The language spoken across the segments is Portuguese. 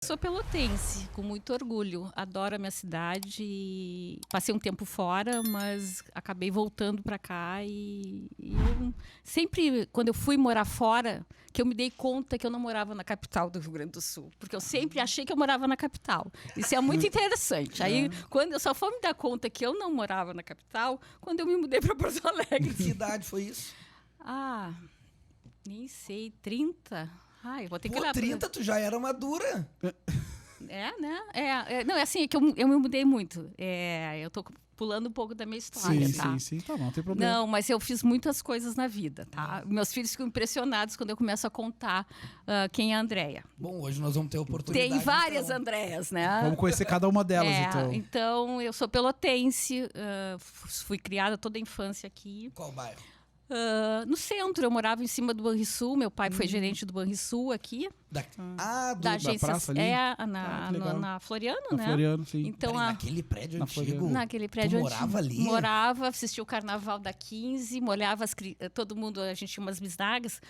Sou pelotense, com muito orgulho. Adoro a minha cidade. Passei um tempo fora, mas acabei voltando para cá e eu sempre, quando eu fui morar fora, que eu me dei conta que eu não morava na capital do Rio Grande do Sul, porque eu sempre achei que eu morava na capital. Isso é muito interessante. Aí, quando eu só fui me dar conta que eu não morava na capital, quando eu me mudei para Porto Alegre. Que idade foi isso? Nem sei, 30. Ai, vou ter que Pô, olhar 30 tu já era madura. Né? Não, é assim, é que eu me mudei muito. Eu tô pulando um pouco da minha história, tá? Sim, tá, não tem problema. Não, mas eu fiz muitas coisas na vida, tá? Meus filhos ficam impressionados quando eu começo a contar quem é a Andréia. Bom, hoje nós vamos ter oportunidade. Tem várias então. Andréias, né? Vamos conhecer cada uma delas, então. Então, eu sou pelotense, fui criada toda a infância aqui. Qual bairro? No centro, eu morava em cima do Banrisul, meu pai foi gerente do Banrisul aqui. Da agência, praça ali? Na Floriano, Na né? Floriano, sim. Então, naquele prédio antigo? Naquele prédio tu morava antigo. ali? Morava, assistia o Carnaval da 15, molhava todo mundo, a gente tinha umas bisnagas.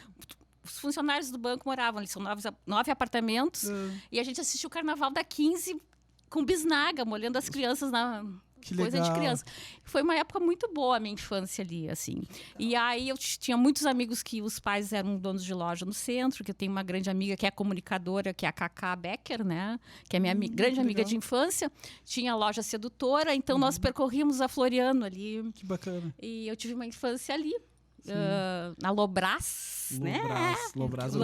Os funcionários do banco moravam ali, são 9 apartamentos, e a gente assistia o Carnaval da 15 com bisnaga, molhando as crianças na... Que coisa legal. de criança. Foi uma época muito boa a minha infância ali, assim. E aí eu tinha muitos amigos que os pais eram donos de loja no centro, que eu tenho uma grande amiga que é comunicadora, que é a Cacá Becker, né? Que é minha grande amiga de infância. Tinha a loja Sedutora, então nós percorríamos a Floriano ali. Que bacana. E eu tive uma infância ali. Na Lobras, né? Lobras, eu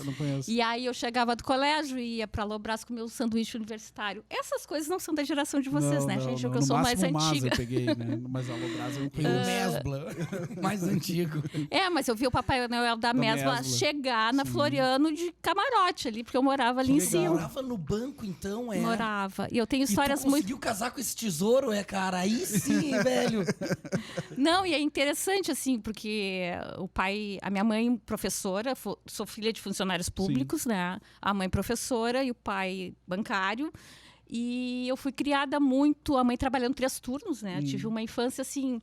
não conheço. E aí eu chegava do colégio e ia pra Lobras comer o sanduíche universitário. Essas coisas não são da geração de vocês, né, gente? Porque eu sou mais antiga. Eu peguei, né? Mas a Lobras eu não O conheço. Mesbla, mais antigo. Mas eu vi o Papai Noel da Mesbla chegar na Sim. Floriano de camarote ali, porque eu morava ali em cima. Morava no banco, então, Morava. E eu tenho histórias e tu conseguiu casar com esse tesouro, cara? Aí sim, velho. Não, e é interessante, assim, porque a minha mãe professora, sou filha de funcionários públicos, né? A mãe professora e o pai bancário. E eu fui criada muito, a mãe trabalhando 3 turnos, né? Tive uma infância, assim,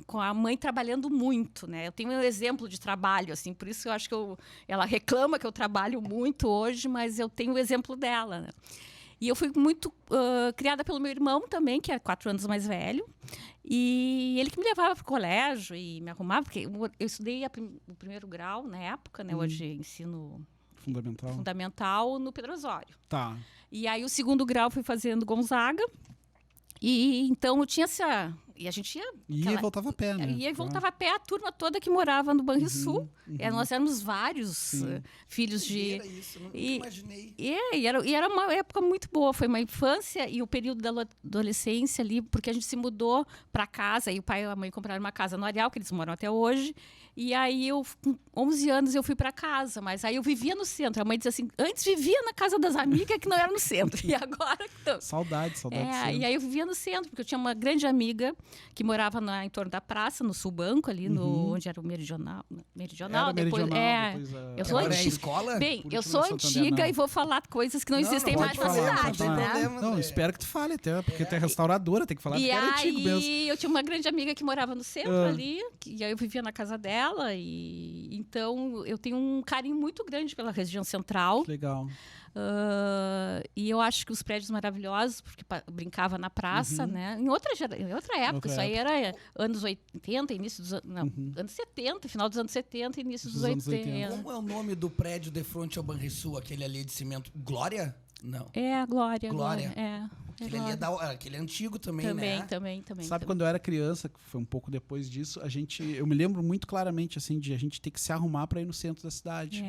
com a mãe trabalhando muito, né? Eu tenho um exemplo de trabalho, assim, por isso eu acho que ela reclama que eu trabalho muito hoje, mas eu tenho o exemplo dela, né? E eu fui muito criada pelo meu irmão também, que é 4 anos mais velho. E ele que me levava para o colégio e me arrumava, porque eu estudei o primeiro grau na época, né? Hoje ensino fundamental no Pedro Osório. Tá. E aí o segundo grau fui fazendo Gonzaga. E então eu tinha essa... E a gente ia... E voltava a pé, né? Ia e voltava a pé a turma toda que morava no Banrisul. Nós éramos vários filhos de... Era isso, nunca imaginei. E era uma época muito boa. Foi uma infância e o período da adolescência ali, porque a gente se mudou para casa, e o pai e a mãe compraram uma casa no Areal, que eles moram até hoje. E aí, com 11 anos, eu fui para casa, mas aí eu vivia no centro. A mãe dizia assim, antes vivia na casa das amigas, que não era no centro. E agora... Então, saudade. E aí eu vivia no centro, porque eu tinha uma grande amiga que morava em torno da praça, no Sul Banco, ali, onde era o Meridional. Depois eu sou antiga. Escola? Bem, eu sou antiga e vou falar coisas que não existem mais na cidade, né? Não, espero que tu fale até, porque tu é restauradora, tem que falar que era antigo mesmo. E aí eu tinha uma grande amiga que morava no centro ali, e aí eu vivia na casa dela, e então eu tenho um carinho muito grande pela região central. Legal. E eu acho que os prédios maravilhosos, porque brincava na praça, né? Em outra época, isso aí era anos 80, início dos anos 70, final dos anos 70, início dos 80. Como é o nome do prédio de frente ao Banrisul, aquele ali de cimento? Glória? Não. É, Glória. Aquele é antigo também, né? Também. Sabe, quando eu era criança, que foi um pouco depois disso, eu me lembro muito claramente, assim, de a gente ter que se arrumar para ir no centro da cidade.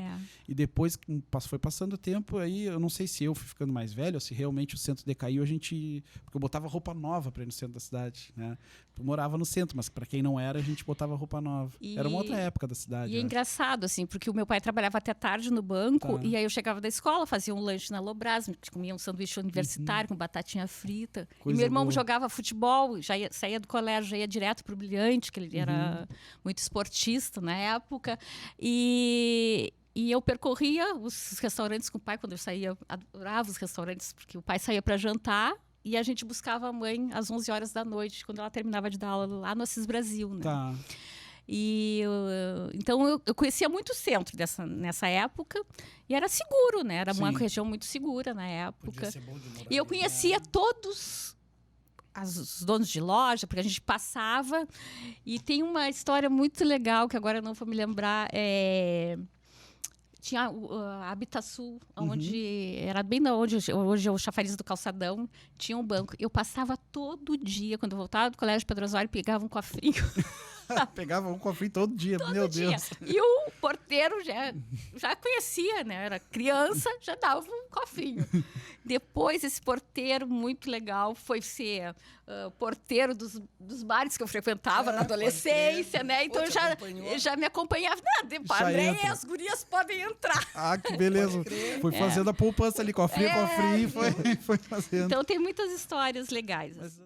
E depois, foi passando o tempo, aí eu não sei se eu fui ficando mais velho, ou se realmente o centro decaiu, porque eu botava roupa nova para ir no centro da cidade, né? Eu morava no centro, mas para quem não era, a gente botava roupa nova. Era uma outra época da cidade. E é engraçado, assim, porque o meu pai trabalhava até tarde no banco, e aí eu chegava da escola, fazia um lanche na Lobras, comia um sanduíche universitário com batatinha frita. Coisa e meu irmão boa. Jogava futebol, saía do colégio, já ia direto pro Brilhante, que ele era muito esportista na época. E eu percorria os restaurantes com o pai quando eu saía, adorava os restaurantes, porque o pai saía para jantar e a gente buscava a mãe às 11 horas da noite, quando ela terminava de dar aula lá no Assis Brasil, né? Tá. Então eu conhecia muito o centro nessa época e era seguro, né? Era uma região muito segura na época. Podia ser bom de morar E eu ali, conhecia todos os donos de loja, porque a gente passava. E tem uma história muito legal que agora eu não vou me lembrar. Tinha a Habitasul, onde era bem da onde hoje é o Chafariz do Calçadão, tinha um banco. Eu passava todo dia, quando eu voltava do Colégio Pedro Osório, pegava um cofrinho. Pegava um cofrinho todo dia, meu Deus. E o porteiro já conhecia, né? Era criança, já dava um cofrinho. Depois, esse porteiro muito legal foi ser porteiro dos bares que eu frequentava na adolescência, né? Então, já me acompanhava. André, as gurias podem entrar. Ah, que beleza. Foi fazendo a poupança ali, cofrinho, e foi fazendo. Então, tem muitas histórias legais. Mas